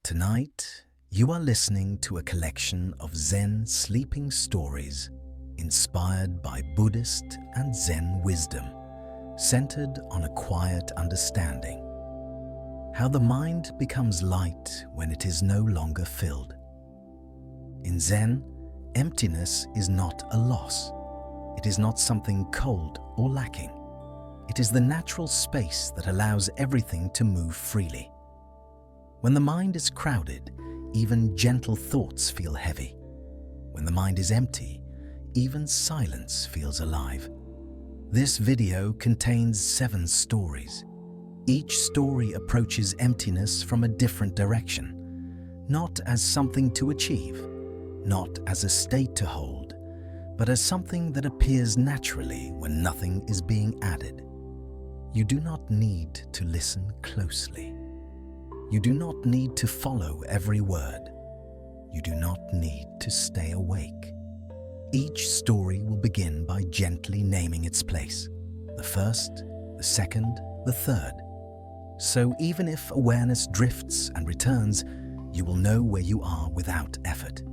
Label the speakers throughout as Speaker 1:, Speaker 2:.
Speaker 1: Tonight, you are listening to a collection of Zen sleeping stories inspired by Buddhist and Zen wisdom, centered on a quiet understanding. How the mind becomes light when it is no longer filled. In Zen, emptiness is not a loss. It is not something cold or lacking. It is the natural space that allows everything to move freely. When the mind is crowded, even gentle thoughts feel heavy. When the mind is empty, even silence feels alive. This video contains 7 stories. Each story approaches emptiness from a different direction, not as something to achieve, not as a state to hold, but as something that appears naturally when nothing is being added. You do not need to listen closely. You do not need to follow every word. You do not need to stay awake. Each story will begin by gently naming its place. The first, the second, the third. So even if awareness drifts and returns, you will know where you are without effort.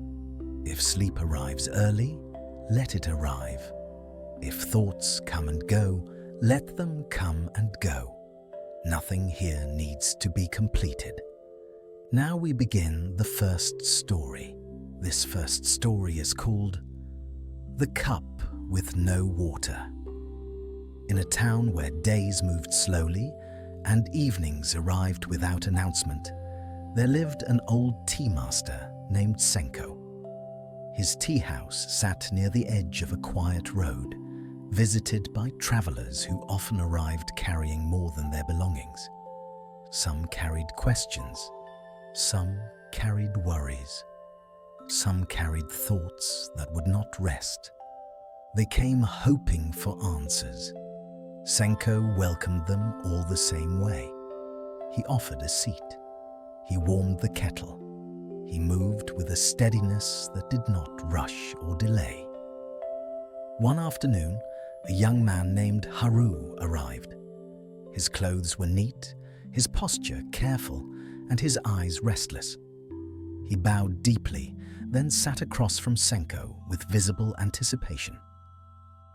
Speaker 1: If sleep arrives early, let it arrive. If thoughts come and go, let them come and go. Nothing here needs to be completed. Now we begin the first story. This first story is called The Cup with No Water. In a town where days moved slowly and evenings arrived without announcement, there lived an old tea master named Senko. His tea house sat near the edge of a quiet road, visited by travelers who often arrived carrying more than their belongings. Some carried questions, some carried worries, some carried thoughts that would not rest. They came hoping for answers. Senko welcomed them all the same way. He offered a seat. He warmed the kettle. He moved with a steadiness that did not rush or delay. One afternoon, a young man named Haru arrived. His clothes were neat, his posture careful, and his eyes restless. He bowed deeply, then sat across from Senko with visible anticipation.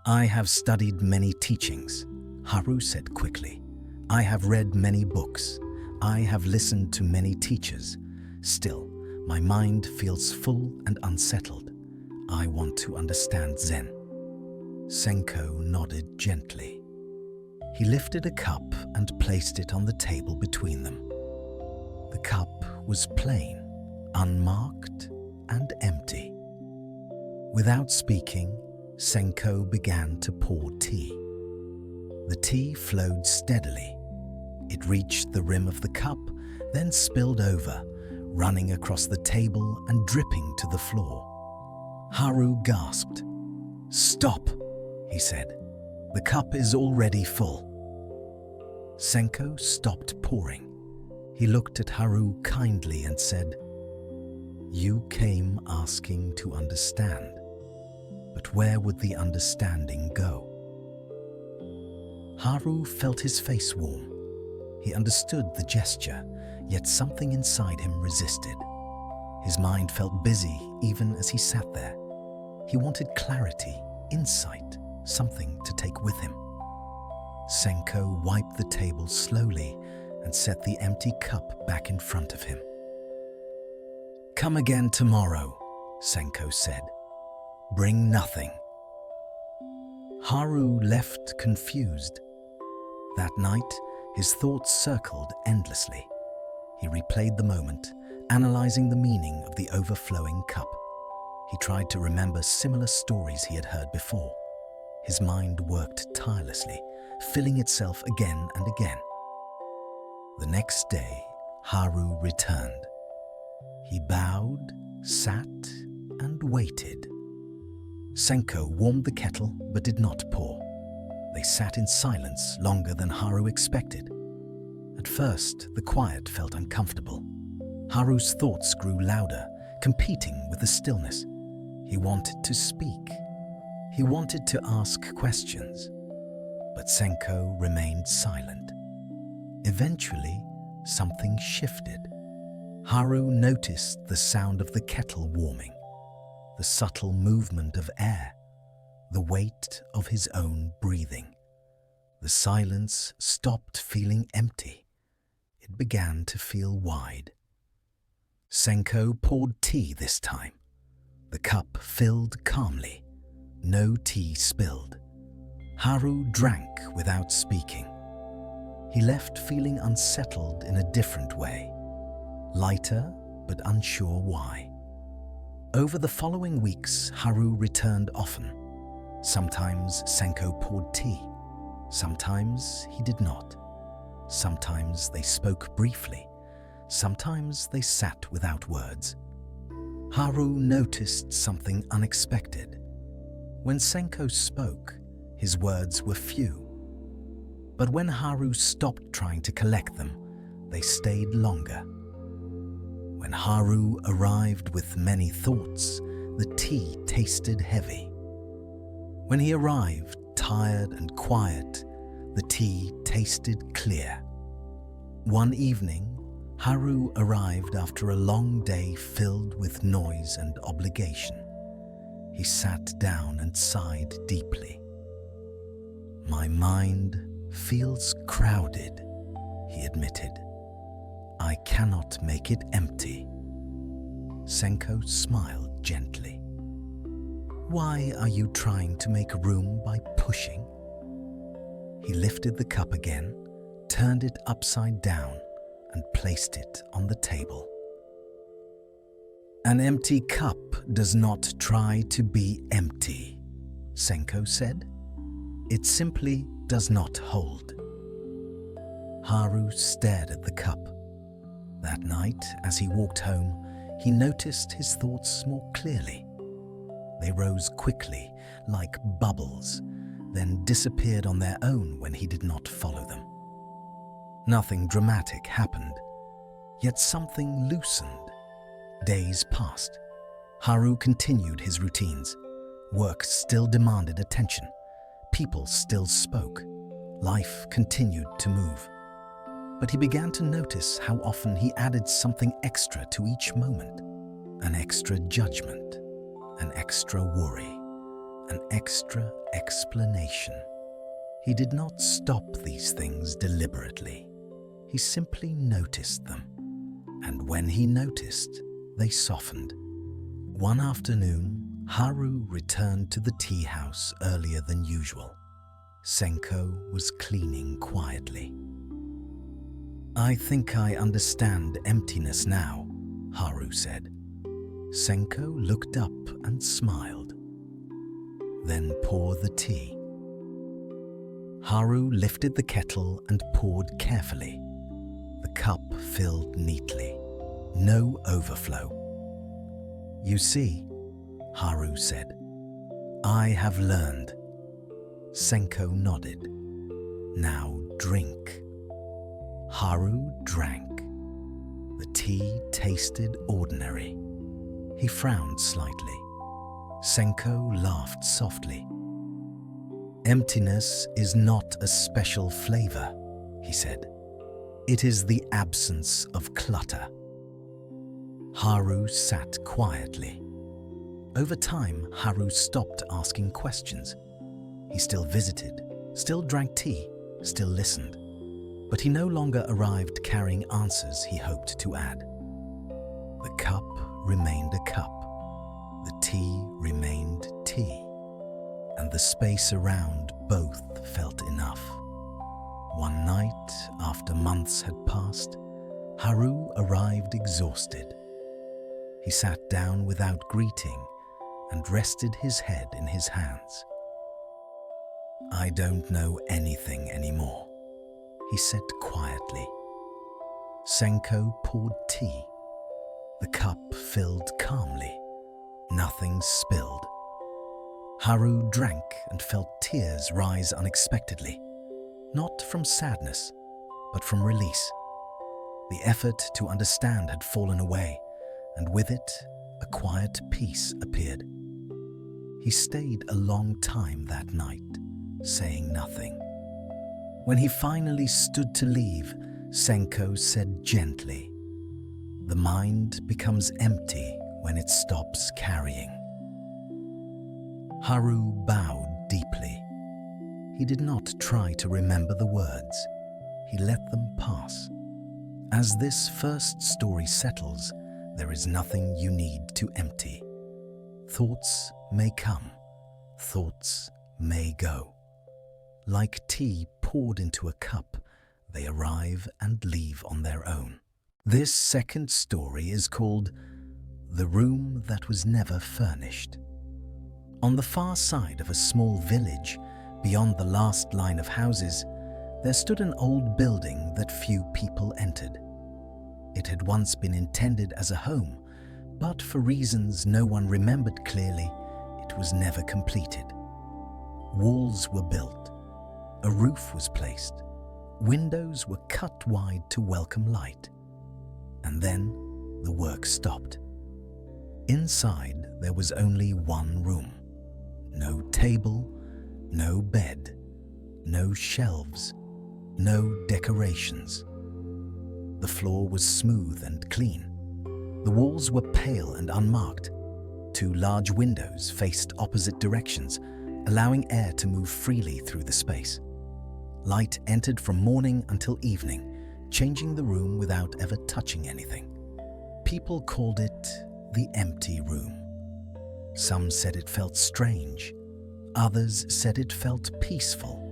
Speaker 1: "I have studied many teachings," Haru said quickly. "I have read many books. I have listened to many teachers. Still, my mind feels full and unsettled. I want to understand Zen." Senko nodded gently. He lifted a cup and placed it on the table between them. The cup was plain, unmarked, and empty. Without speaking, Senko began to pour tea. The tea flowed steadily. It reached the rim of the cup, then spilled over, running across the table and dripping to the floor. Haru gasped. "Stop," he said. "The cup is already full." Senko stopped pouring. He looked at Haru kindly and said, "You came asking to understand, but where would the understanding go?" Haru felt his face warm. He understood the gesture, yet something inside him resisted. His mind felt busy even as he sat there. He wanted clarity, insight, something to take with him. Senko wiped the table slowly and set the empty cup back in front of him. "Come again tomorrow," Senko said. "Bring nothing." Haru left confused. That night, his thoughts circled endlessly. He replayed the moment, analyzing the meaning of the overflowing cup. He tried to remember similar stories he had heard before. His mind worked tirelessly, filling itself again and again. The next day, Haru returned. He bowed, sat, and waited. Senko warmed the kettle but did not pour. They sat in silence longer than Haru expected. At first, the quiet felt uncomfortable. Haru's thoughts grew louder, competing with the stillness. He wanted to speak. He wanted to ask questions. But Senko remained silent. Eventually, something shifted. Haru noticed the sound of the kettle warming, the subtle movement of air, the weight of his own breathing. The silence stopped feeling empty. It began to feel wide. Senko poured tea this time. The cup filled calmly. No tea spilled. Haru drank without speaking. He left feeling unsettled in a different way, lighter but unsure why. Over the following weeks, Haru returned often. Sometimes Senko poured tea. Sometimes he did not. Sometimes they spoke briefly. Sometimes they sat without words. Haru noticed something unexpected. When Senko spoke, his words were few. But when Haru stopped trying to collect them, they stayed longer. When Haru arrived with many thoughts, the tea tasted heavy. When he arrived tired and quiet, the tea tasted clear. One evening, Haru arrived after a long day filled with noise and obligation. He sat down and sighed deeply. "My mind feels crowded," he admitted. "I cannot make it empty." Senko smiled gently. "Why are you trying to make room by pushing?" He lifted the cup again, turned it upside down, and placed it on the table. "An empty cup does not try to be empty," Senko said. "It simply does not hold." Haru stared at the cup. That night, as he walked home, he noticed his thoughts more clearly. They rose quickly, like bubbles, then disappeared on their own when he did not follow them. Nothing dramatic happened, yet something loosened. Days passed. Haru continued his routines. Work still demanded attention. People still spoke. Life continued to move. But he began to notice how often he added something extra to each moment. An extra judgment, an extra worry, an extra explanation. He did not stop these things deliberately. He simply noticed them. And when he noticed, they softened. One afternoon, Haru returned to the tea house earlier than usual. Senko was cleaning quietly. "I think I understand emptiness now," Haru said. Senko looked up and smiled. "Then pour the tea." Haru lifted the kettle and poured carefully. The cup filled neatly. No overflow. "You see," Haru said, "I have learned." Senko nodded. "Now drink." Haru drank. The tea tasted ordinary. He frowned slightly. Senko laughed softly. "Emptiness is not a special flavor," he said. "It is the absence of clutter." Haru sat quietly. Over time, Haru stopped asking questions. He still visited, still drank tea, still listened. But he no longer arrived carrying answers he hoped to add. The cup remained a cup. The tea remained tea. And the space around both felt enough. One night, after months had passed, Haru arrived exhausted. He sat down without greeting and rested his head in his hands. "I don't know anything anymore," he said quietly. Senko poured tea. The cup filled calmly. Nothing spilled. Haru drank and felt tears rise unexpectedly, not from sadness, but from release. The effort to understand had fallen away, and with it, a quiet peace appeared. He stayed a long time that night, saying nothing. When he finally stood to leave, Senko said gently, The mind becomes empty when it stops carrying. Haru bowed deeply. He did not try to remember the words. He let them pass. As this first story settles, there is nothing you need to empty. Thoughts may come. Thoughts may go. Like tea poured into a cup, they arrive and leave on their own. This second story is called The Room That Was Never Furnished. On the far side of a small village, beyond the last line of houses, there stood an old building that few people entered. It had once been intended as a home, but for reasons no one remembered clearly, it was never completed. Walls were built. A roof was placed. Windows were cut wide to welcome light. And then the work stopped. Inside, there was only one room. No table, no bed, no shelves, no decorations. The floor was smooth and clean. The walls were pale and unmarked. Two large windows faced opposite directions, allowing air to move freely through the space. Light entered from morning until evening, changing the room without ever touching anything. People called it the empty room. Some said it felt strange. Others said it felt peaceful.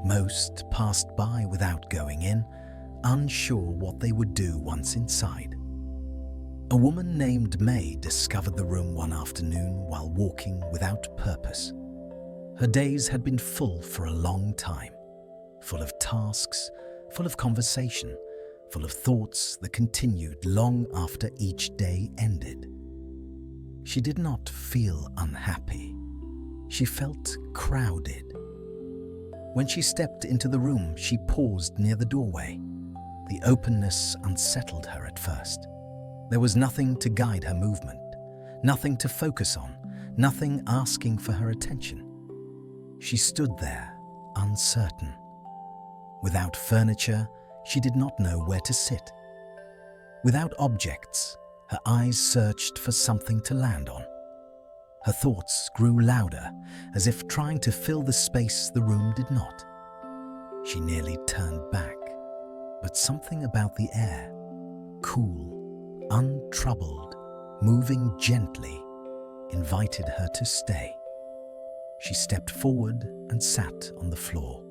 Speaker 1: Most passed by without going in, unsure what they would do once inside. A woman named May discovered the room one afternoon while walking without purpose. Her days had been full for a long time, full of tasks, full of conversation, full of thoughts that continued long after each day ended. She did not feel unhappy. She felt crowded. When she stepped into the room, she paused near the doorway. The openness unsettled her at first. There was nothing to guide her movement, nothing to focus on, nothing asking for her attention. She stood there, uncertain. Without furniture, she did not know where to sit. Without objects, her eyes searched for something to land on. Her thoughts grew louder, as if trying to fill the space the room did not. She nearly turned back, but something about the air, cool, untroubled, moving gently, invited her to stay. She stepped forward and sat on the floor.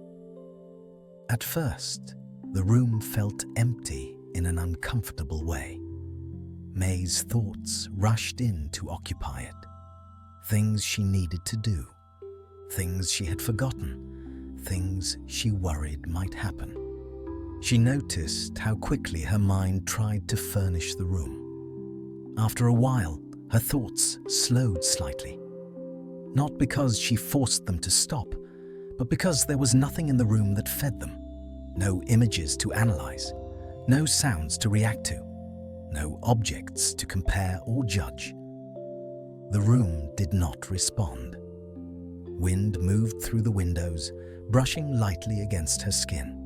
Speaker 1: At first, the room felt empty in an uncomfortable way. May's thoughts rushed in to occupy it. Things she needed to do, things she had forgotten, things she worried might happen. She noticed how quickly her mind tried to furnish the room. After a while, her thoughts slowed slightly. Not because she forced them to stop, but because there was nothing in the room that fed them. No images to analyze, no sounds to react to, no objects to compare or judge. The room did not respond. Wind moved through the windows, brushing lightly against her skin.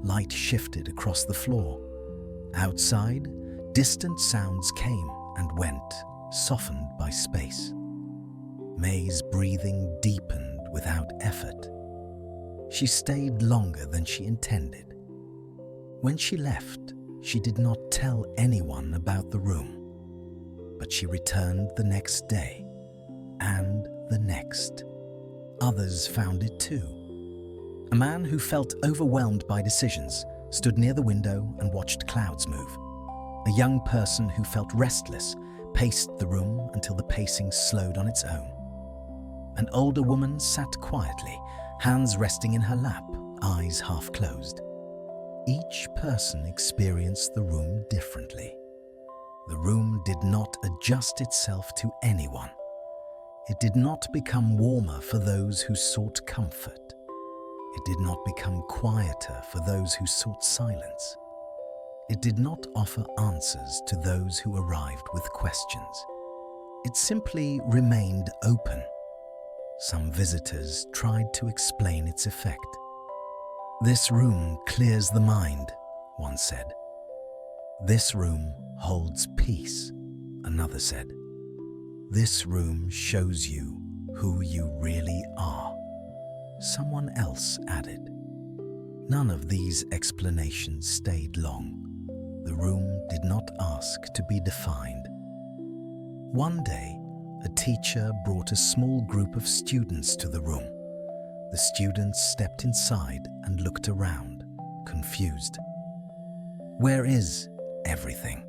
Speaker 1: Light shifted across the floor. Outside, distant sounds came and went, softened by space. May's breathing deepened without effort. She stayed longer than she intended. When she left, she did not tell anyone about the room. But she returned the next day, and the next. Others found it too. A man who felt overwhelmed by decisions stood near the window and watched clouds move. A young person who felt restless paced the room until the pacing slowed on its own. An older woman sat quietly, hands resting in her lap, eyes half closed. Each person experienced the room differently. The room did not adjust itself to anyone. It did not become warmer for those who sought comfort. It did not become quieter for those who sought silence. It did not offer answers to those who arrived with questions. It simply remained open. Some visitors tried to explain its effect. "This room clears the mind," one said. "This room holds peace," another said. "This room shows you who you really are," someone else added. None of these explanations stayed long. The room did not ask to be defined. One day, a teacher brought a small group of students to the room. The students stepped inside and looked around, confused. "Where is everything?"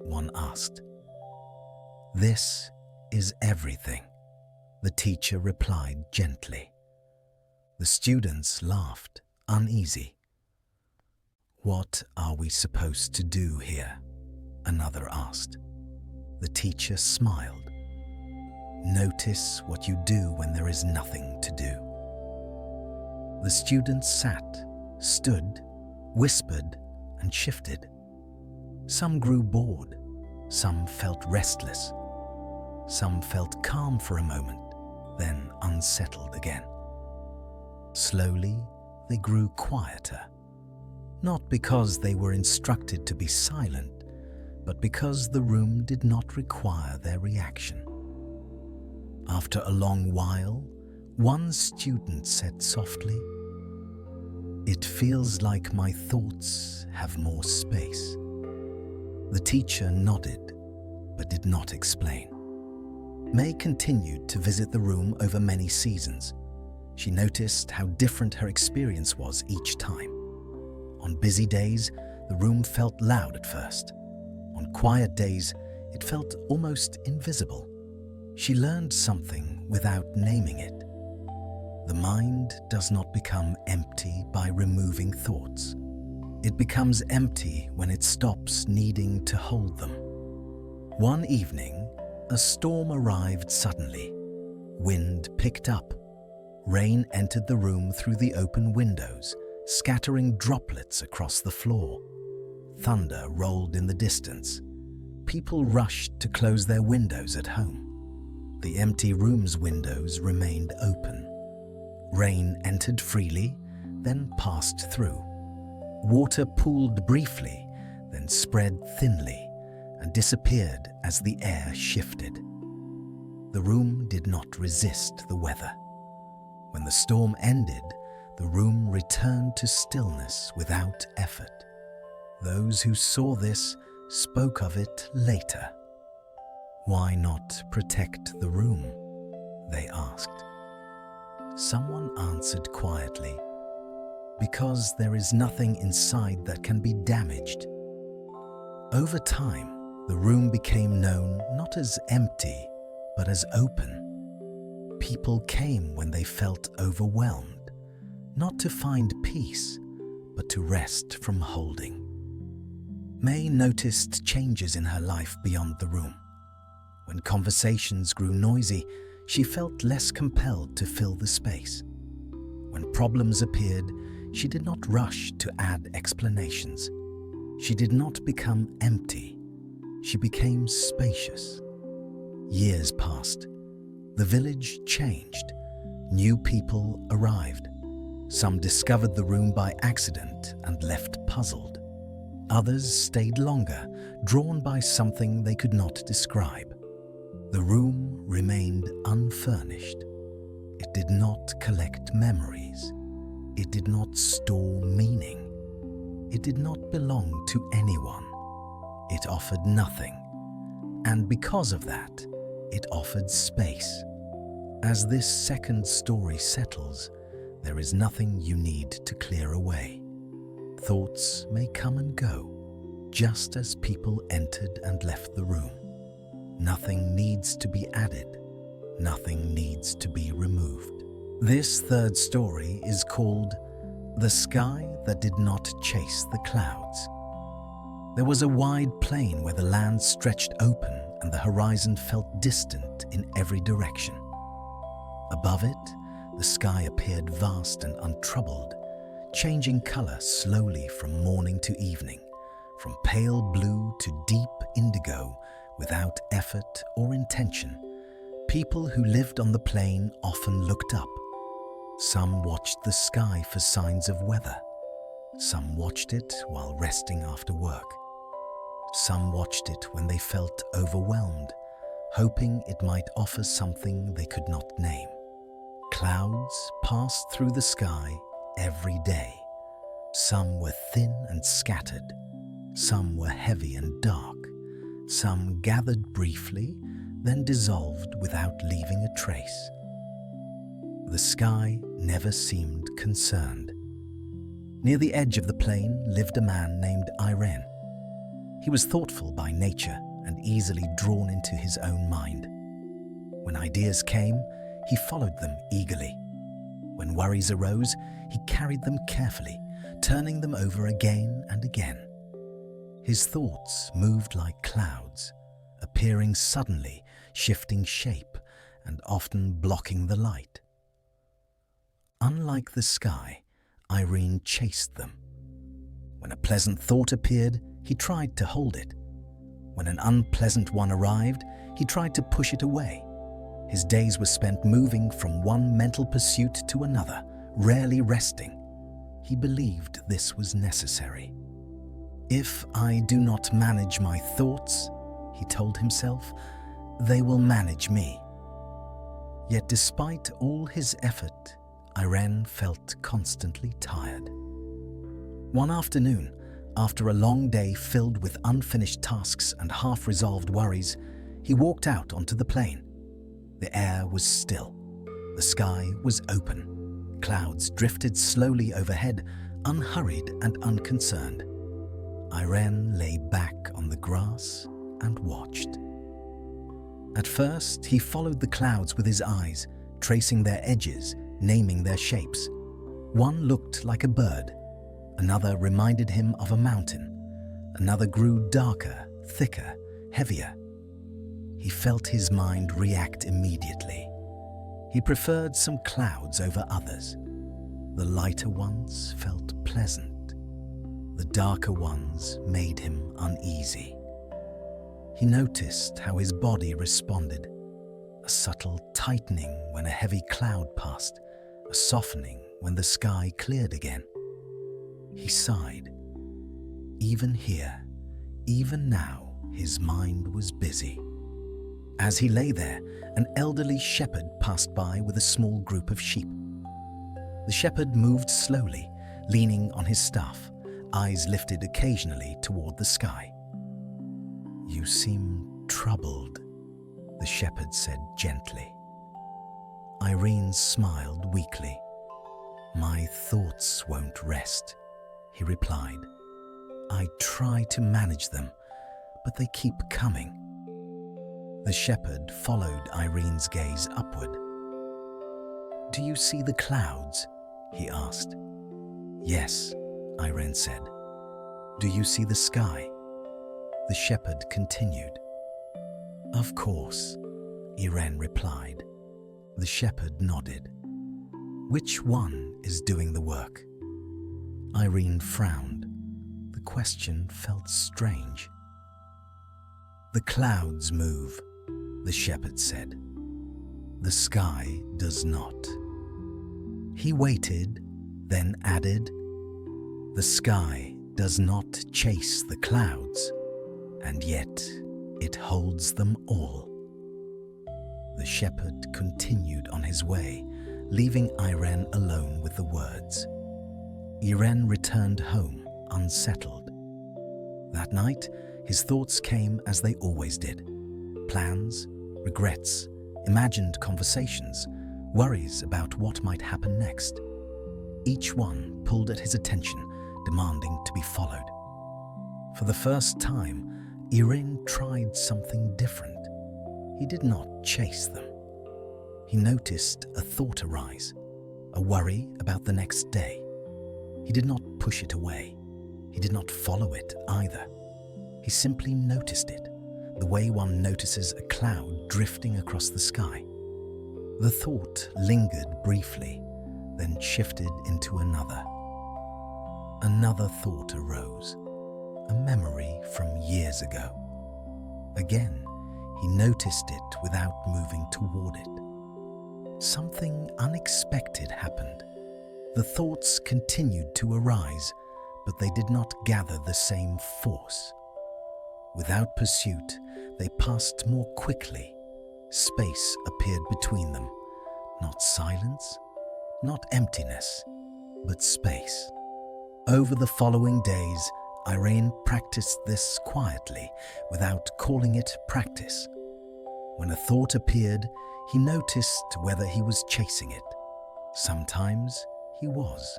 Speaker 1: one asked. "This is everything," the teacher replied gently. The students laughed, uneasy. "What are we supposed to do here?" another asked. The teacher smiled. "Notice what you do when there is nothing to do." The students sat, stood, whispered, and shifted. Some grew bored, some felt restless, some felt calm for a moment, then unsettled again. Slowly, they grew quieter, not because they were instructed to be silent, but because the room did not require their reaction. After a long while, one student said softly, "It feels like my thoughts have more space." The teacher nodded, but did not explain. May continued to visit the room over many seasons. She noticed how different her experience was each time. On busy days, the room felt loud at first. On quiet days, it felt almost invisible. She learned something without naming it. The mind does not become empty by removing thoughts. It becomes empty when it stops needing to hold them. One evening, a storm arrived suddenly. Wind picked up. Rain entered the room through the open windows, scattering droplets across the floor. Thunder rolled in the distance. People rushed to close their windows at home. The empty room's windows remained open. Rain entered freely, then passed through. Water pooled briefly, then spread thinly and disappeared as the air shifted. The room did not resist the weather. When the storm ended, the room returned to stillness without effort. Those who saw this spoke of it later. "Why not protect the room?" they asked. Someone answered quietly, "Because there is nothing inside that can be damaged." Over time, the room became known not as empty, but as open. People came when they felt overwhelmed, not to find peace, but to rest from holding. May noticed changes in her life beyond the room. When conversations grew noisy, she felt less compelled to fill the space. When problems appeared, she did not rush to add explanations. She did not become empty. She became spacious. Years passed. The village changed. New people arrived. Some discovered the room by accident and left puzzled. Others stayed longer, drawn by something they could not describe. The room remained unfurnished. It did not collect memories. It did not store meaning. It did not belong to anyone. It offered nothing. And because of that, it offered space. As this second story settles, there is nothing you need to clear away. Thoughts may come and go, just as people entered and left the room. Nothing needs to be added. Nothing needs to be removed. This third story is called "The Sky That Did Not Chase the Clouds." There was a wide plain where the land stretched open and the horizon felt distant in every direction. Above it, the sky appeared vast and untroubled, changing color slowly from morning to evening, from pale blue to deep indigo without effort or intention. People who lived on the plain often looked up. Some watched the sky for signs of weather. Some watched it while resting after work. Some watched it when they felt overwhelmed, hoping it might offer something they could not name. Clouds passed through the sky every day. Some were thin and scattered. Some were heavy and dark. Some gathered briefly, then dissolved without leaving a trace. The sky never seemed concerned. Near the edge of the plain lived a man named Irene. He was thoughtful by nature and easily drawn into his own mind. When ideas came, he followed them eagerly. When worries arose, he carried them carefully, turning them over again and again. His thoughts moved like clouds, appearing suddenly, shifting shape, and often blocking the light. Unlike the sky, Irene chased them. When a pleasant thought appeared, he tried to hold it. When an unpleasant one arrived, he tried to push it away. His days were spent moving from one mental pursuit to another, rarely resting. He believed this was necessary. "If I do not manage my thoughts," he told himself, "they will manage me." Yet despite all his effort, Irene felt constantly tired. One afternoon, after a long day filled with unfinished tasks and half-resolved worries, he walked out onto the plain. The air was still. The sky was open. Clouds drifted slowly overhead, unhurried and unconcerned. Irene lay back on the grass and watched. At first, he followed the clouds with his eyes, tracing their edges, naming their shapes. One looked like a bird. Another reminded him of a mountain. Another grew darker, thicker, heavier. He felt his mind react immediately. He preferred some clouds over others. The lighter ones felt pleasant. The darker ones made him uneasy. He noticed how his body responded. A subtle tightening when a heavy cloud passed, a softening when the sky cleared again. He sighed. Even here, even now, his mind was busy. As he lay there, an elderly shepherd passed by with a small group of sheep. The shepherd moved slowly, leaning on his staff, eyes lifted occasionally toward the sky. "You seem troubled," the shepherd said gently. Irene smiled weakly. "My thoughts won't rest," he replied. "I try to manage them, but they keep coming." The shepherd followed Irene's gaze upward. "Do you see the clouds?" he asked. "Yes," Irene said. "Do you see the sky?" The shepherd continued. "Of course," Irene replied. The shepherd nodded. "Which one is doing the work?" Irene frowned. The question felt strange. "The clouds move," the shepherd said. "The sky does not." He waited, then added, "The sky does not chase the clouds, and yet it holds them all." The shepherd continued on his way, leaving Irene alone with the words. Irene returned home, unsettled. That night, his thoughts came as they always did. Plans, regrets, imagined conversations, worries about what might happen next. Each one pulled at his attention, demanding to be followed. For the first time, Irene tried something different. He did not chase them. He noticed a thought arise, a worry about the next day. He did not push it away. He did not follow it either. He simply noticed it, the way one notices a cloud drifting across the sky. The thought lingered briefly, then shifted into another. Another thought arose, a memory from years ago. Again, he noticed it without moving toward it. Something unexpected happened. The thoughts continued to arise, but they did not gather the same force. Without pursuit, they passed more quickly. Space appeared between them. Not silence, not emptiness, but space. Over the following days, Irene practiced this quietly, without calling it practice. When a thought appeared, he noticed whether he was chasing it. Sometimes he was,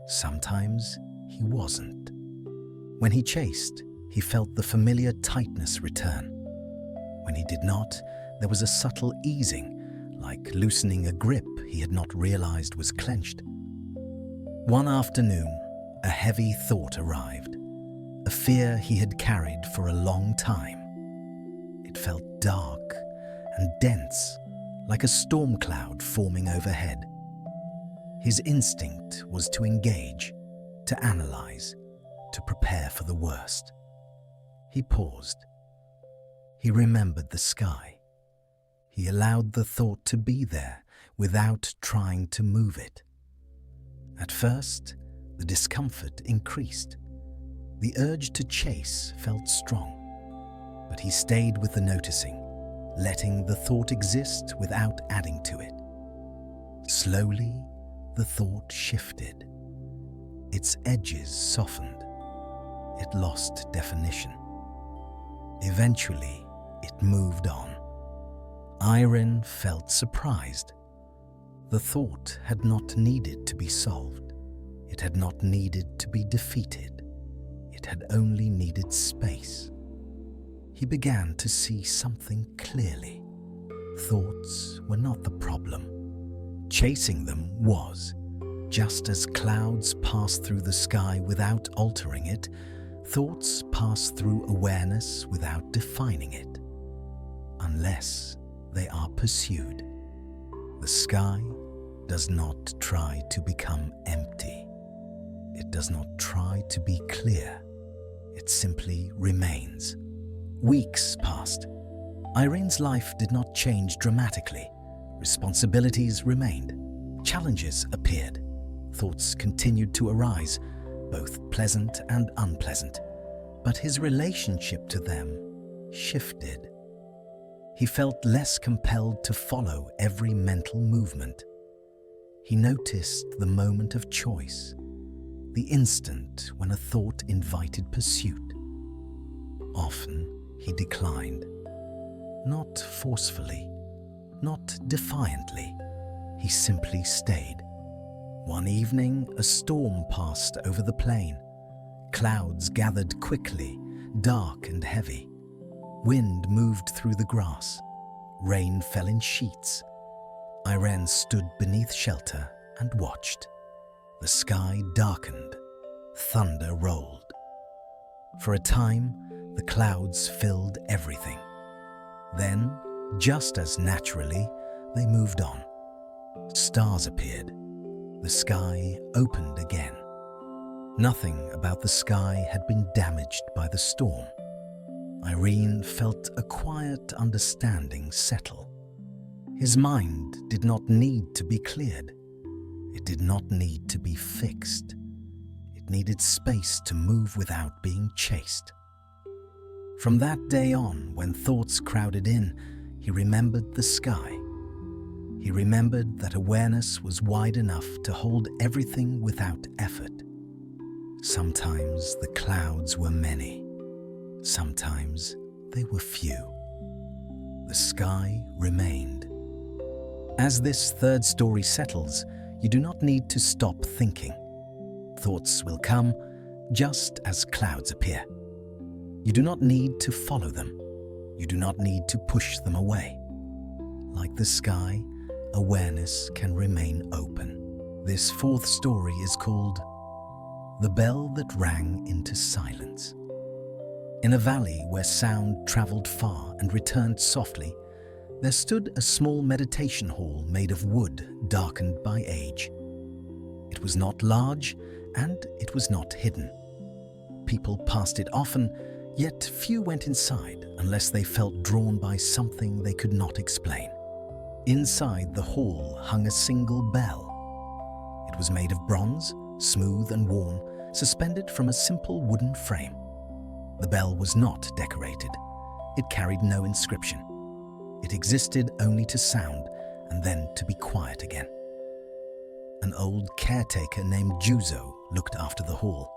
Speaker 1: sometimes he wasn't. When he chased, he felt the familiar tightness return. When he did not, there was a subtle easing, like loosening a grip he had not realized was clenched. One afternoon, a heavy thought arrived, a fear he had carried for a long time. It felt dark and dense, like a storm cloud forming overhead. His instinct was to engage, to analyze, to prepare for the worst. He paused. He remembered the sky. He allowed the thought to be there without trying to move it. At first, the discomfort increased. The urge to chase felt strong, but he stayed with the noticing, letting the thought exist without adding to it. Slowly, the thought shifted. Its edges softened. It lost definition. Eventually, it moved on. Irene felt surprised. The thought had not needed to be solved. It had not needed to be defeated. It had only needed space. He began to see something clearly. Thoughts were not the problem. Chasing them was. Just as clouds pass through the sky without altering it, thoughts pass through awareness without defining it, unless they are pursued. The sky does not try to become empty. It does not try to be clear. It simply remains. Weeks passed. Irene's life did not change dramatically. Responsibilities remained. Challenges appeared. Thoughts continued to arise, both pleasant and unpleasant. But his relationship to them shifted. He felt less compelled to follow every mental movement. He noticed the moment of choice, the instant when a thought invited pursuit. Often he declined, not forcefully, not defiantly. He simply stayed. One evening, a storm passed over the plain. Clouds gathered quickly, dark and heavy. Wind moved through the grass. Rain fell in sheets. Irene stood beneath shelter and watched. The sky darkened. Thunder rolled. For a time, the clouds filled everything. Then, just as naturally, they moved on. Stars appeared. The sky opened again. Nothing about the sky had been damaged by the storm. Irene felt a quiet understanding settle. His mind did not need to be cleared. It did not need to be fixed. It needed space to move without being chased. From that day on, when thoughts crowded in, he remembered the sky. He remembered that awareness was wide enough to hold everything without effort. Sometimes the clouds were many. Sometimes they were few. The sky remained. As this third story settles, you do not need to stop thinking. Thoughts will come just as clouds appear. You do not need to follow them. You do not need to push them away. Like the sky, awareness can remain open. This fourth story is called The Bell That Rang into Silence. In a valley where sound traveled far and returned softly, there stood a small meditation hall made of wood darkened by age. It was not large and it was not hidden. People passed it often, yet few went inside unless they felt drawn by something they could not explain. Inside the hall hung a single bell. It was made of bronze, smooth and worn, suspended from a simple wooden frame. The bell was not decorated. It carried no inscription. It existed only to sound and then to be quiet again. An old caretaker named Juzo looked after the hall.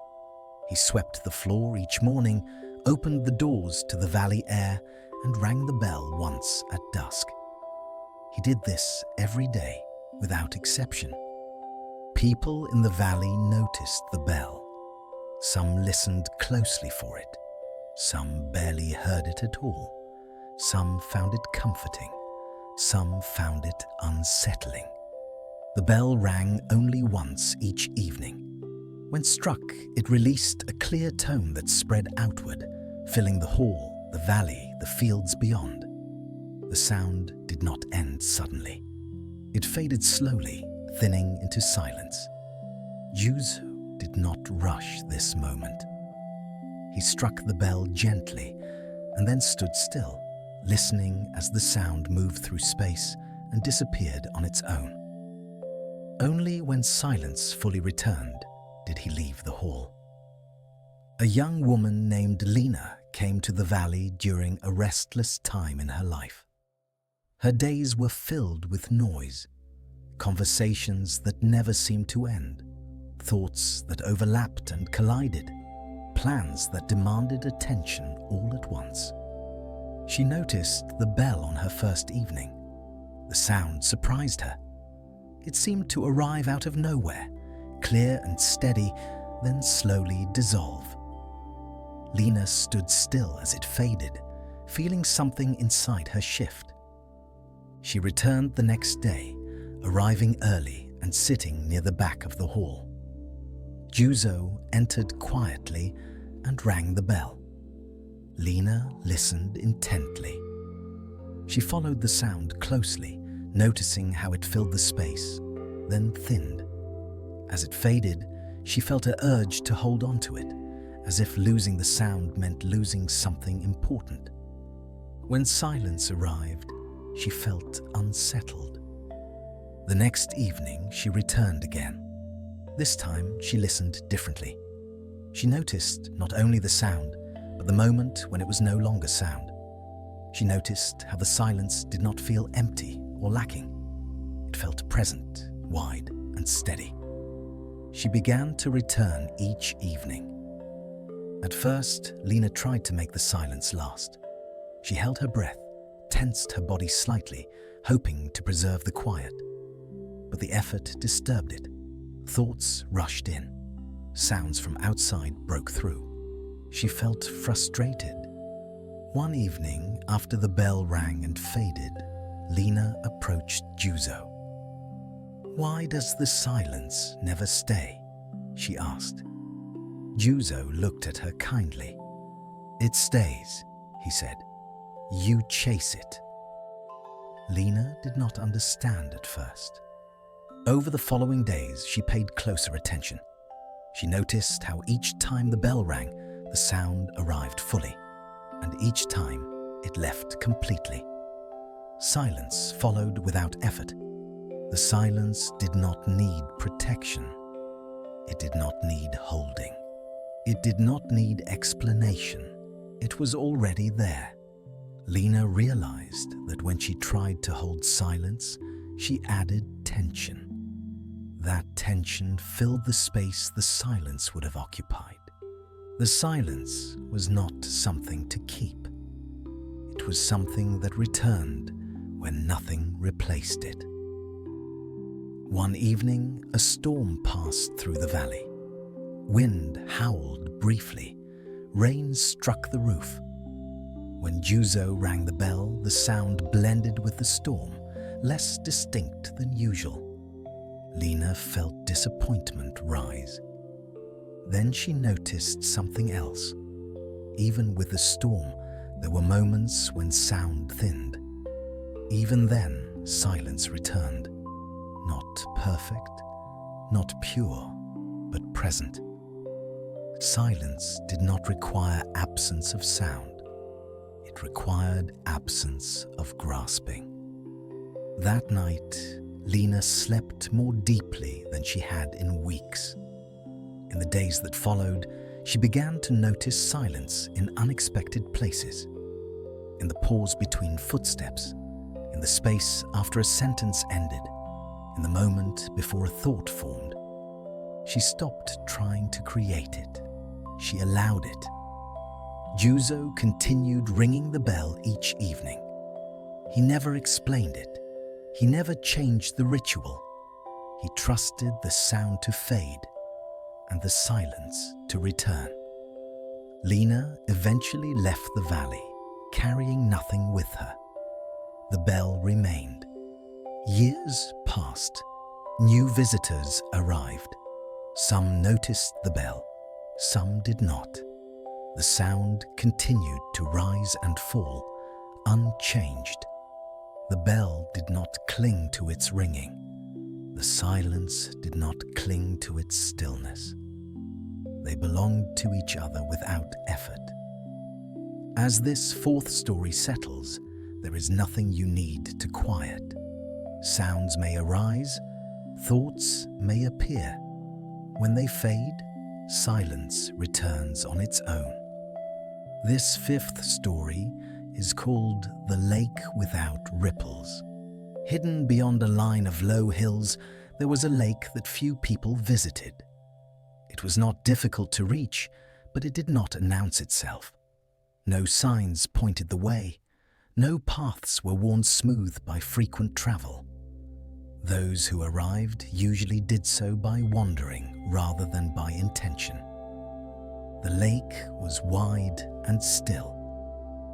Speaker 1: He swept the floor each morning, opened the doors to the valley air, and rang the bell once at dusk. He did this every day, without exception. People in the valley noticed the bell. Some listened closely for it. Some barely heard it at all. Some found it comforting. Some found it unsettling. The bell rang only once each evening. When struck, it released a clear tone that spread outward, filling the hall, the valley, the fields beyond. The sound did not end suddenly. It faded slowly, thinning into silence. Juzo did not rush this moment. He struck the bell gently and then stood still, listening as the sound moved through space and disappeared on its own. Only when silence fully returned did he leave the hall. A young woman named Lena came to the valley during a restless time in her life. Her days were filled with noise, conversations that never seemed to end, thoughts that overlapped and collided, plans that demanded attention all at once. She noticed the bell on her first evening. The sound surprised her. It seemed to arrive out of nowhere, clear and steady, then slowly dissolve. Lena stood still as it faded, feeling something inside her shift. She returned the next day, arriving early and sitting near the back of the hall. Juzo entered quietly and rang the bell. Lena listened intently. She followed the sound closely, noticing how it filled the space, then thinned. As it faded, she felt an urge to hold on to it, as if losing the sound meant losing something important. When silence arrived, she felt unsettled. The next evening, she returned again. This time, she listened differently. She noticed not only the sound, but the moment when it was no longer sound. She noticed how the silence did not feel empty or lacking. It felt present, wide, and steady. She began to return each evening. At first, Lena tried to make the silence last. She held her breath, tensed her body slightly, hoping to preserve the quiet. But the effort disturbed it. Thoughts rushed in. Sounds from outside broke through. She felt frustrated. One evening, after the bell rang and faded, Lena approached Juzo. "Why does the silence never stay?" she asked. Juzo looked at her kindly. "It stays," he said. "You chase it." Lena did not understand at first. Over the following days, she paid closer attention. She noticed how each time the bell rang, the sound arrived fully, and each time it left completely. Silence followed without effort. The silence did not need protection. It did not need holding. It did not need explanation. It was already there. Lena realized that when she tried to hold silence, she added tension. That tension filled the space the silence would have occupied. The silence was not something to keep. It was something that returned when nothing replaced it. One evening, a storm passed through the valley. Wind howled briefly. Rain struck the roof. When Juzo rang the bell, the sound blended with the storm, less distinct than usual. Lena felt disappointment rise. Then she noticed something else. Even with the storm, there were moments when sound thinned. Even then, silence returned. Not perfect, not pure, but present. Silence did not require absence of sound. It required absence of grasping. That night, Lena slept more deeply than she had in weeks. In the days that followed, She began to notice silence in unexpected places, in the pause between footsteps, in the space after a sentence ended, in the moment before a thought formed. She stopped trying to create it. She allowed it. Juzo continued ringing the bell each evening. He never explained it. He never changed the ritual. He trusted the sound to fade and the silence to return. Lena eventually left the valley, carrying nothing with her. The bell remained. Years passed. New visitors arrived. Some noticed the bell, some did not. The sound continued to rise and fall, unchanged. The bell did not cling to its ringing. The silence did not cling to its stillness. They belonged to each other without effort. As this fourth story settles, there is nothing you need to quiet. Sounds may arise, thoughts may appear. When they fade, silence returns on its own. This fifth story is called The Lake Without Ripples. Hidden beyond a line of low hills, there was a lake that few people visited. It was not difficult to reach, but it did not announce itself. No signs pointed the way. No paths were worn smooth by frequent travel. Those who arrived usually did so by wandering rather than by intention. The lake was wide and still.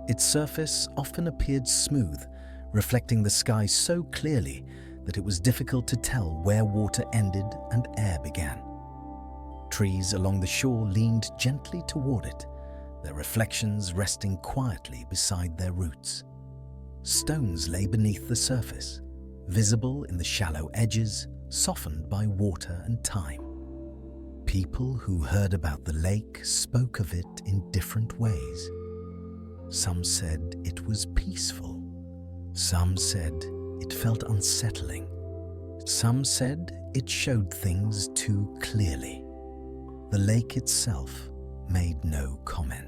Speaker 1: Its surface often appeared smooth, reflecting the sky so clearly that it was difficult to tell where water ended and air began. Trees along the shore leaned gently toward it, their reflections resting quietly beside their roots. Stones lay beneath the surface, visible in the shallow edges, softened by water and time. People who heard about the lake spoke of it in different ways. Some said it was peaceful. Some said it felt unsettling. Some said it showed things too clearly. The lake itself made no comment.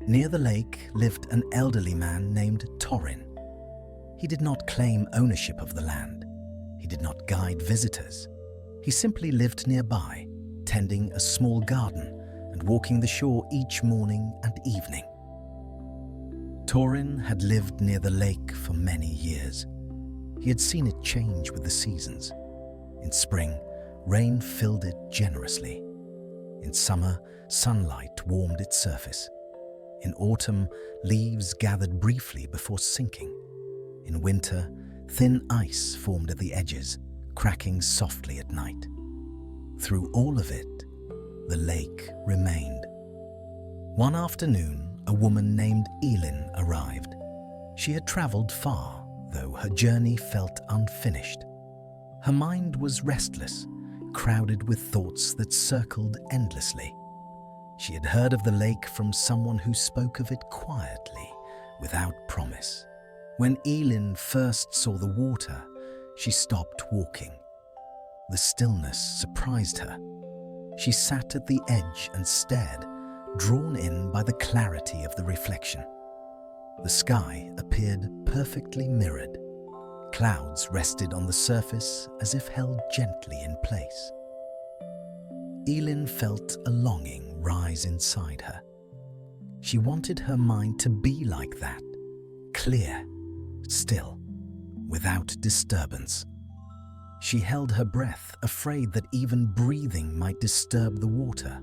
Speaker 1: Near the lake lived an elderly man named Torin. He did not claim ownership of the land. He did not guide visitors. He simply lived nearby, tending a small garden and walking the shore each morning and evening. Torin had lived near the lake for many years. He had seen it change with the seasons. In spring, rain filled it generously. In summer, sunlight warmed its surface. In autumn, leaves gathered briefly before sinking. In winter, thin ice formed at the edges, cracking softly at night. Through all of it, the lake remained. One afternoon, a woman named Elin arrived. She had traveled far, though her journey felt unfinished. Her mind was restless, crowded with thoughts that circled endlessly. She had heard of the lake from someone who spoke of it quietly, without promise. When Elin first saw the water, she stopped walking. The stillness surprised her. She sat at the edge and stared, drawn in by the clarity of the reflection. The sky appeared perfectly mirrored. Clouds rested on the surface as if held gently in place. Elin felt a longing rise inside her. She wanted her mind to be like that, clear, still, without disturbance. She held her breath, afraid that even breathing might disturb the water.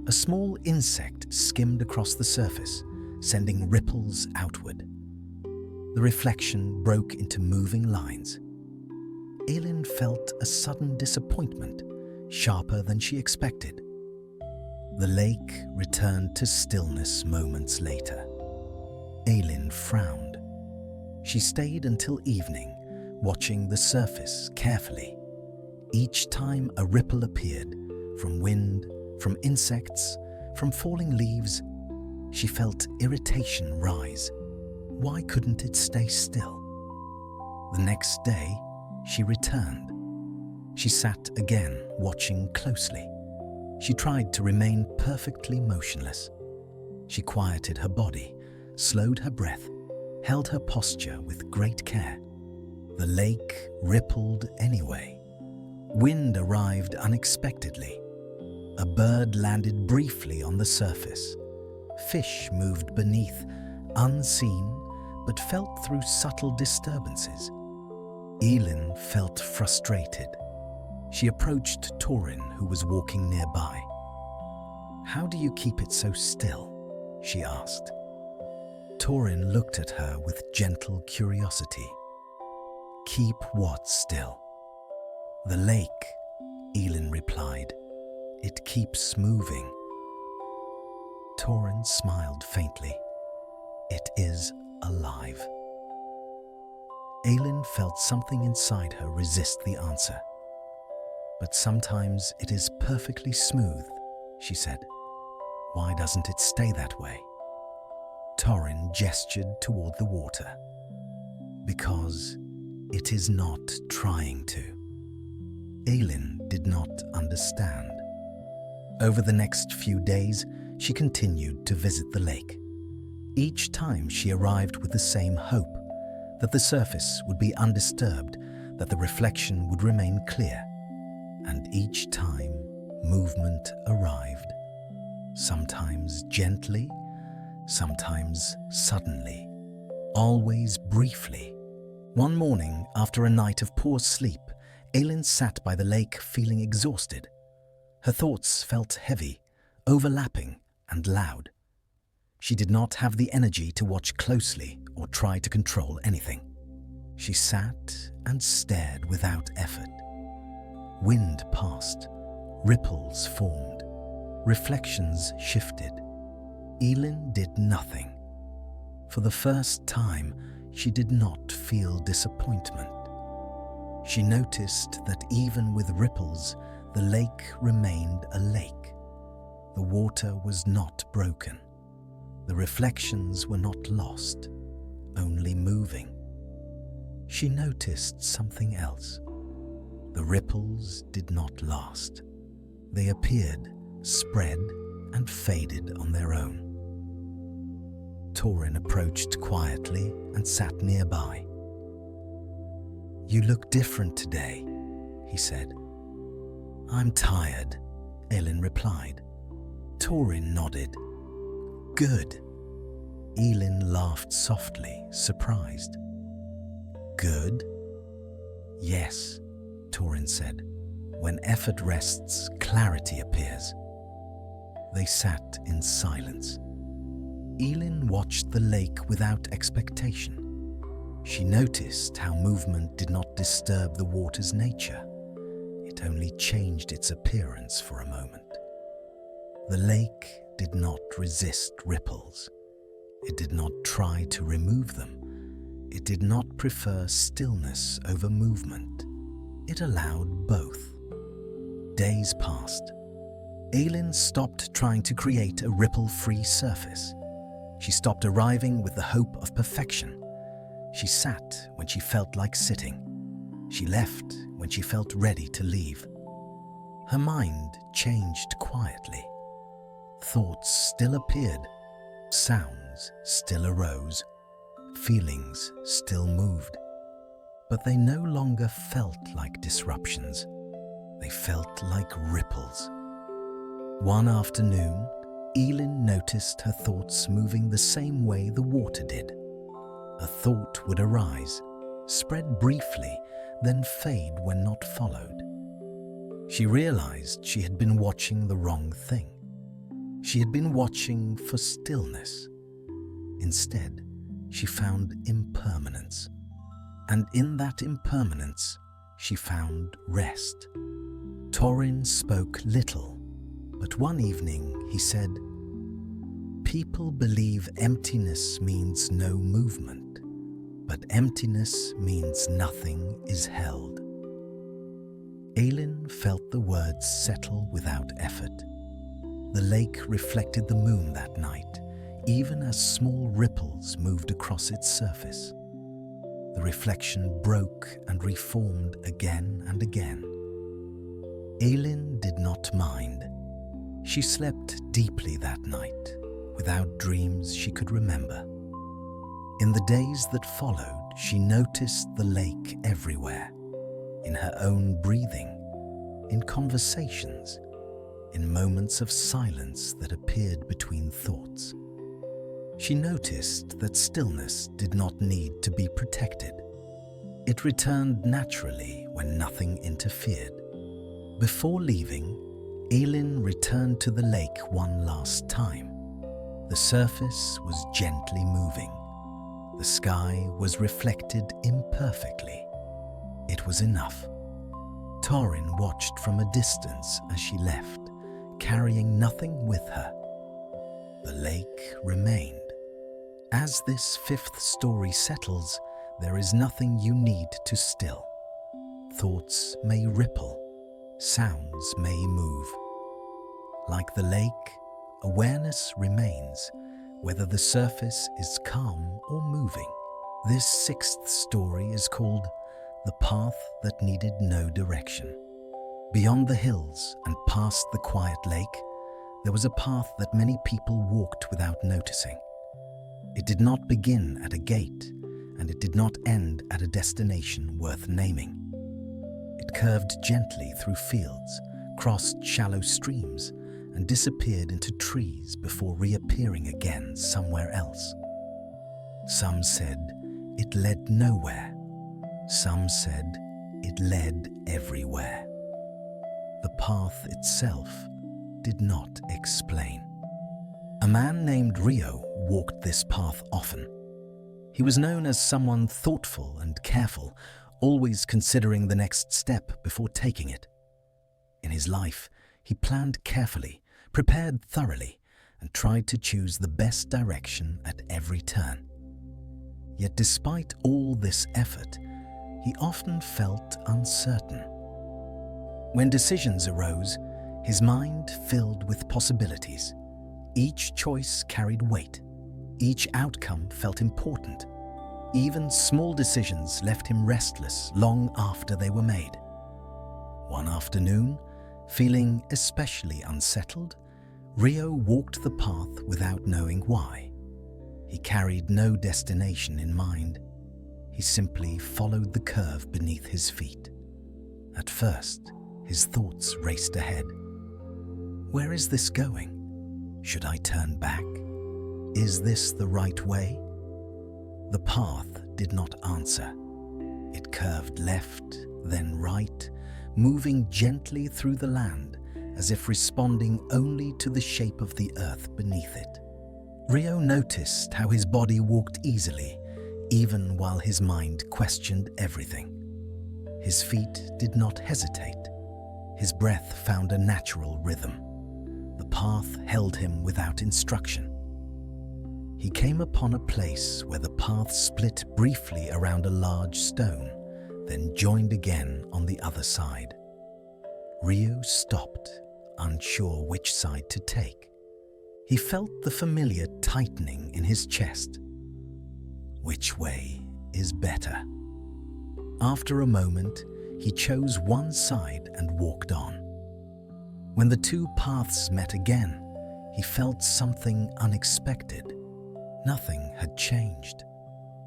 Speaker 1: A small insect skimmed across the surface, sending ripples outward. The reflection broke into moving lines. Elin felt a sudden disappointment, sharper than she expected. The lake returned to stillness moments later. Elin frowned. She stayed until evening, watching the surface carefully. Each time a ripple appeared, from wind, from insects, from falling leaves, she felt irritation rise. Why couldn't it stay still? The next day, she returned. She sat again, watching closely. She tried to remain perfectly motionless. She quieted her body, slowed her breath, held her posture with great care. The lake rippled anyway. Wind arrived unexpectedly. A bird landed briefly on the surface. Fish moved beneath, unseen, but felt through subtle disturbances. Elin felt frustrated. She approached Torin, who was walking nearby. "How do you keep it so still?" she asked. Torin looked at her with gentle curiosity. "Keep what still?" "The lake," Elin replied. "It keeps moving." Torin smiled faintly. "It is alive." Elin felt something inside her resist the answer. "But sometimes it is perfectly smooth," she said. "Why doesn't it stay that way?" Torin gestured toward the water. "Because it is not trying to." Elin did not understand. Over the next few days, she continued to visit the lake. Each time she arrived with the same hope, that the surface would be undisturbed, that the reflection would remain clear. And each time, movement arrived. Sometimes gently, sometimes suddenly, always briefly. One morning, after a night of poor sleep, Elin sat by the lake feeling exhausted. Her thoughts felt heavy, overlapping, and loud. She did not have the energy to watch closely or try to control anything. She sat and stared without effort. Wind passed, ripples formed, reflections shifted. Elin did nothing. For the first time, she did not feel disappointment. She noticed that even with ripples, the lake remained a lake. The water was not broken. The reflections were not lost, only moving. She noticed something else. The ripples did not last. They appeared, spread, and faded on their own. Torin approached quietly and sat nearby. "You look different today," he said. "I'm tired," Elin replied. Torin nodded. "Good." Elin laughed softly, surprised. "Good?" "Yes," Torin said. "When effort rests, clarity appears." They sat in silence. Elin watched the lake without expectation. She noticed how movement did not disturb the water's nature. It only changed its appearance for a moment. The lake did not resist ripples. It did not try to remove them. It did not prefer stillness over movement. It allowed both. Days passed. Elin stopped trying to create a ripple-free surface. She stopped arriving with the hope of perfection. She sat when she felt like sitting. She left when she felt ready to leave. Her mind changed quietly. Thoughts still appeared. Sounds still arose. Feelings still moved. But they no longer felt like disruptions. They felt like ripples. One afternoon, Elin noticed her thoughts moving the same way the water did. A thought would arise, spread briefly, then fade when not followed. She realized she had been watching the wrong thing. She had been watching for stillness. Instead, she found impermanence. And in that impermanence, she found rest. Torin spoke little, but one evening he said, "People believe emptiness means no movement, but emptiness means nothing is held." Elin felt the words settle without effort. The lake reflected the moon that night, even as small ripples moved across its surface. The reflection broke and reformed again and again. Elin did not mind. She slept deeply that night, without dreams she could remember. In the days that followed, she noticed the lake everywhere, in her own breathing, in conversations, in moments of silence that appeared between thoughts. She noticed that stillness did not need to be protected. It returned naturally when nothing interfered. Before leaving, Elin returned to the lake one last time. The surface was gently moving. The sky was reflected imperfectly. It was enough. Torin watched from a distance as she left, carrying nothing with her. The lake remained. As this fifth story settles, there is nothing you need to still. Thoughts may ripple, sounds may move. Like the lake, awareness remains, whether the surface is calm or moving. This sixth story is called The Path That Needed No Direction. Beyond the hills and past the quiet lake, there was a path that many people walked without noticing. It did not begin at a gate, and it did not end at a destination worth naming. It curved gently through fields, crossed shallow streams, and disappeared into trees before reappearing again somewhere else. Some said it led nowhere. Some said it led everywhere. The path itself did not explain. A man named Rio walked this path often. He was known as someone thoughtful and careful, always considering the next step before taking it. In his life, he planned carefully, prepared thoroughly, and tried to choose the best direction at every turn. Yet despite all this effort, he often felt uncertain. When decisions arose, his mind filled with possibilities. Each choice carried weight. Each outcome felt important. Even small decisions left him restless long after they were made. One afternoon, feeling especially unsettled, Rio walked the path without knowing why. He carried no destination in mind. He simply followed the curve beneath his feet. At first, his thoughts raced ahead. Where is this going? Should I turn back? Is this the right way? The path did not answer. It curved left, then right, moving gently through the land as if responding only to the shape of the earth beneath it. Rio noticed how his body walked easily, even while his mind questioned everything. His feet did not hesitate. His breath found a natural rhythm. The path held him without instruction. He came upon a place where the path split briefly around a large stone, then joined again on the other side. Rio stopped, unsure which side to take. He felt the familiar tightening in his chest. Which way is better? After a moment, he chose one side and walked on. When the two paths met again, he felt something unexpected. Nothing had changed.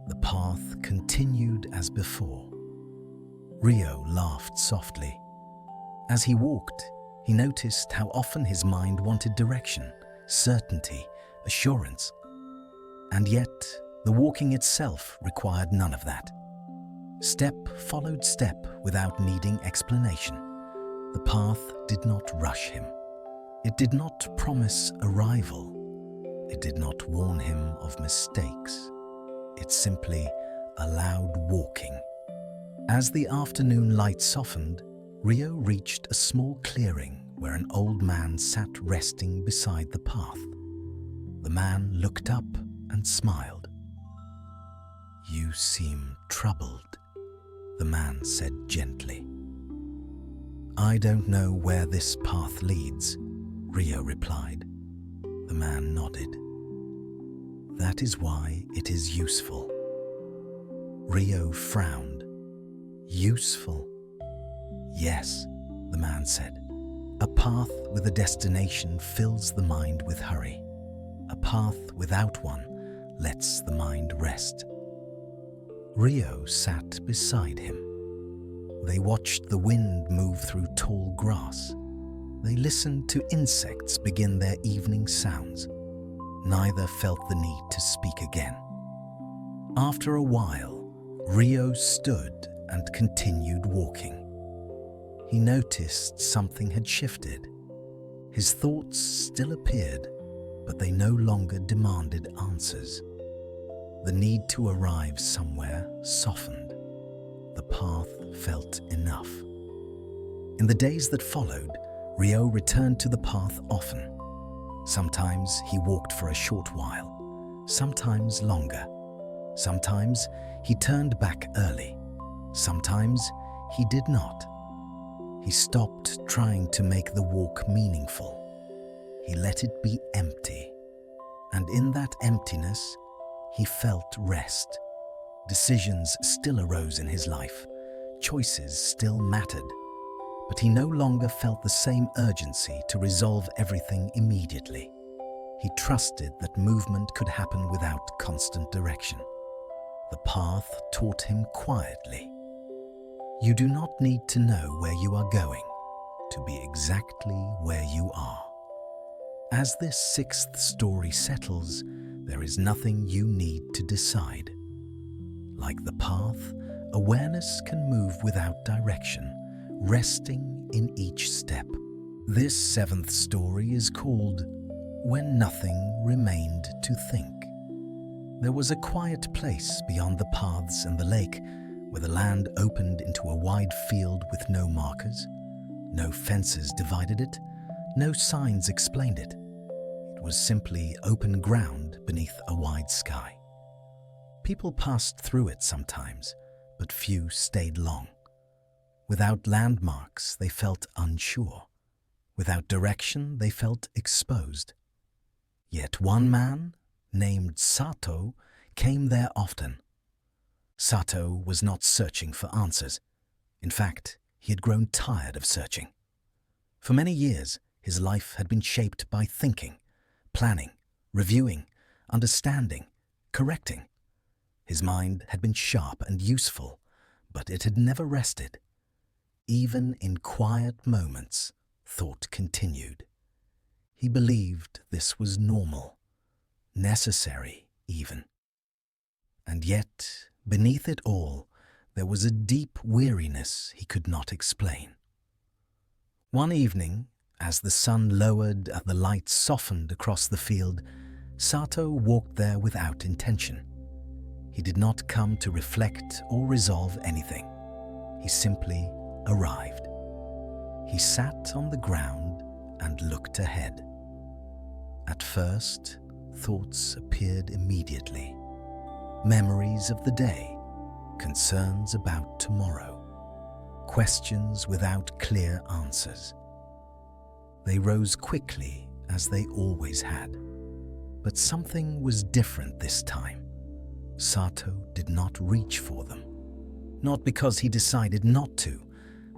Speaker 1: The path continued as before. Rio laughed softly. As he walked, he noticed how often his mind wanted direction, certainty, assurance. And yet, the walking itself required none of that. Step followed step without needing explanation. The path did not rush him. It did not promise arrival. It did not warn him of mistakes. It simply allowed walking. As the afternoon light softened, Rio reached a small clearing where an old man sat resting beside the path. The man looked up and smiled. "You seem troubled," the man said gently. "I don't know where this path leads," Rio replied. The man nodded. "That is why it is useful." Rio frowned. "Useful?" "Yes," the man said. A path with a destination fills the mind with hurry. A path without one lets the mind rest. Rio sat beside him. They watched the wind move through tall grass. They listened to insects begin their evening sounds. Neither felt the need to speak again. After a while, Rio stood and continued walking. He noticed something had shifted. His thoughts still appeared, but they no longer demanded answers. The need to arrive somewhere softened. The path felt enough. In the days that followed, Rio returned to the path often. Sometimes he walked for a short while, sometimes longer. Sometimes he turned back early. Sometimes he did not. He stopped trying to make the walk meaningful. He let it be empty. And in that emptiness, he felt rest. Decisions still arose in his life. Choices still mattered. But he no longer felt the same urgency to resolve everything immediately. He trusted that movement could happen without constant direction. The path taught him quietly. You do not need to know where you are going to be exactly where you are. As this sixth story settles, there is nothing you need to decide. Like the path, awareness can move without direction, resting in each step. This seventh story is called When Nothing Remained to Think. There was a quiet place beyond the paths and the lake, where the land opened into a wide field with no markers. No fences divided it, no signs explained it. It was simply open ground beneath a wide sky. People passed through it sometimes, but few stayed long. Without landmarks, they felt unsure. Without direction, they felt exposed. Yet one man, named Sato, came there often. Sato was not searching for answers. In fact, he had grown tired of searching. For many years, his life had been shaped by thinking, planning, reviewing, understanding, correcting. His mind had been sharp and useful, but it had never rested. Even in quiet moments, thought continued. He believed this was normal, necessary even. And yet, beneath it all, there was a deep weariness he could not explain. One evening, as the sun lowered and the light softened across the field, Sato walked there without intention. He did not come to reflect or resolve anything. He simply arrived. He sat on the ground and looked ahead. At first, thoughts appeared immediately. Memories of the day, concerns about tomorrow, questions without clear answers. They rose quickly as they always had. But something was different this time. Sato did not reach for them. Not because he decided not to,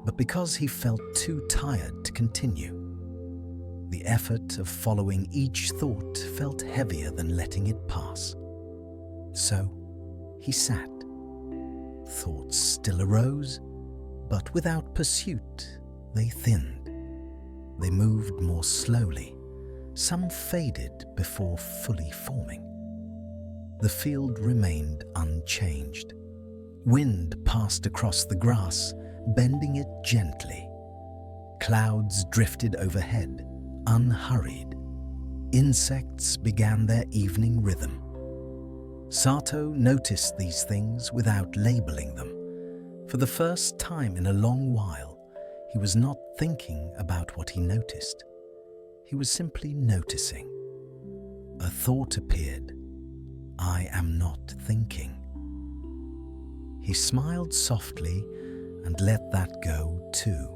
Speaker 1: but because he felt too tired to continue. The effort of following each thought felt heavier than letting it pass. So he sat. Thoughts still arose, but without pursuit, they thinned. They moved more slowly. Some faded before fully forming. The field remained unchanged. Wind passed across the grass, bending it gently. Clouds drifted overhead, unhurried. Insects began their evening rhythm. Sato noticed these things without labeling them. For the first time in a long while, he was not thinking about what he noticed. He was simply noticing. A thought appeared. I am not thinking. He smiled softly and let that go too.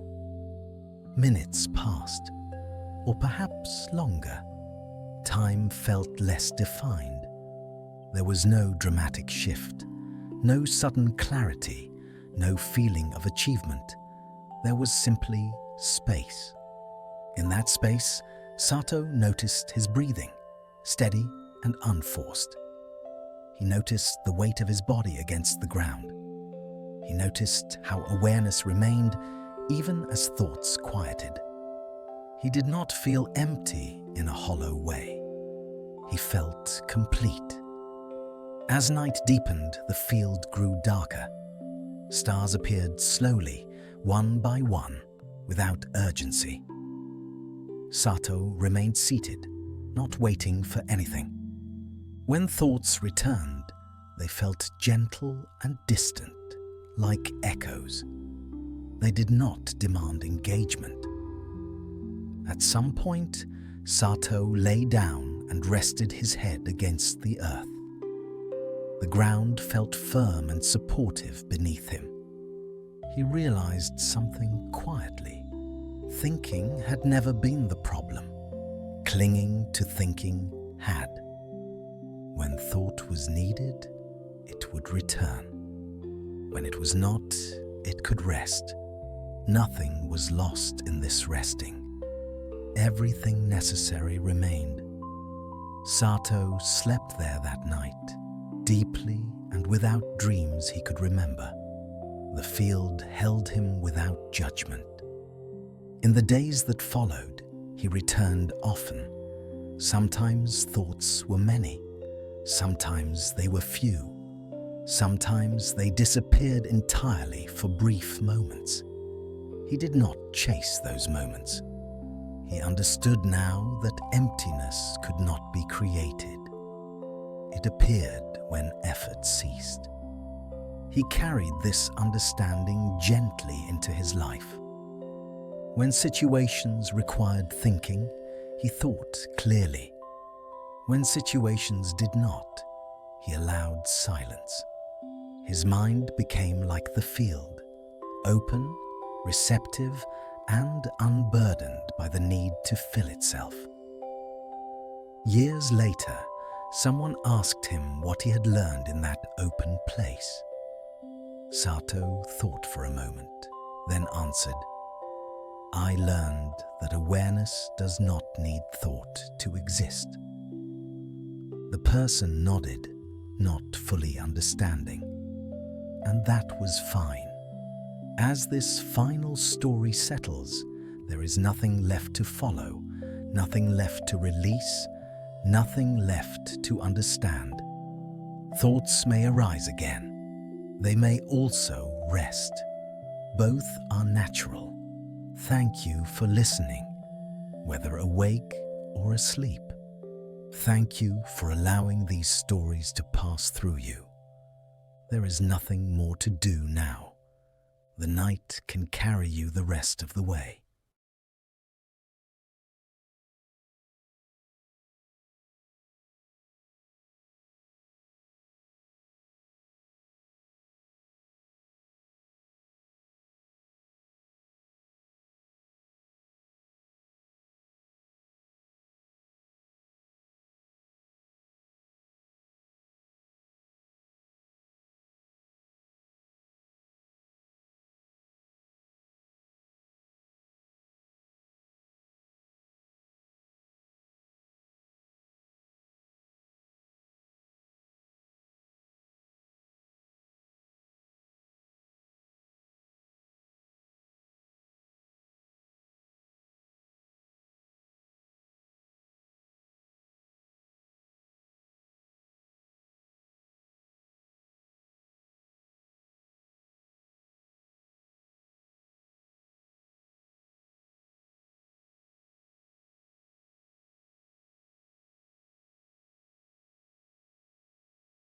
Speaker 1: Minutes passed, or perhaps longer. Time felt less defined. There was no dramatic shift, no sudden clarity, no feeling of achievement. There was simply space. In that space, Sato noticed his breathing, steady and unforced. He noticed the weight of his body against the ground. He noticed how awareness remained even as thoughts quieted. He did not feel empty in a hollow way. He felt complete. As night deepened, the field grew darker. Stars appeared slowly, one by one, without urgency. Sato remained seated, not waiting for anything. When thoughts returned, they felt gentle and distant, like echoes. They did not demand engagement. At some point, Sato lay down and rested his head against the earth. The ground felt firm and supportive beneath him. He realized something quietly. Thinking had never been the problem. Clinging to thinking had. When thought was needed, it would return. When it was not, it could rest. Nothing was lost in this resting. Everything necessary remained. Sato slept there that night, deeply and without dreams he could remember. The field held him without judgment. In the days that followed, he returned often. Sometimes thoughts were many. Sometimes they were few. Sometimes they disappeared entirely for brief moments. He did not chase those moments. He understood now that emptiness could not be created. It appeared when effort ceased. He carried this understanding gently into his life. When situations required thinking, he thought clearly. When situations did not, he allowed silence. His mind became like the field, open, receptive, and unburdened by the need to fill itself. Years later, someone asked him what he had learned in that open place. Sato thought for a moment, then answered, "I learned that awareness does not need thought to exist." The person nodded, not fully understanding, and that was fine. As this final story settles, there is nothing left to follow, nothing left to release, nothing left to understand. Thoughts may arise again. They may also rest. Both are natural. Thank you for listening, whether awake or asleep. Thank you for allowing these stories to pass through you. There is nothing more to do now. The night can carry you the rest of the way.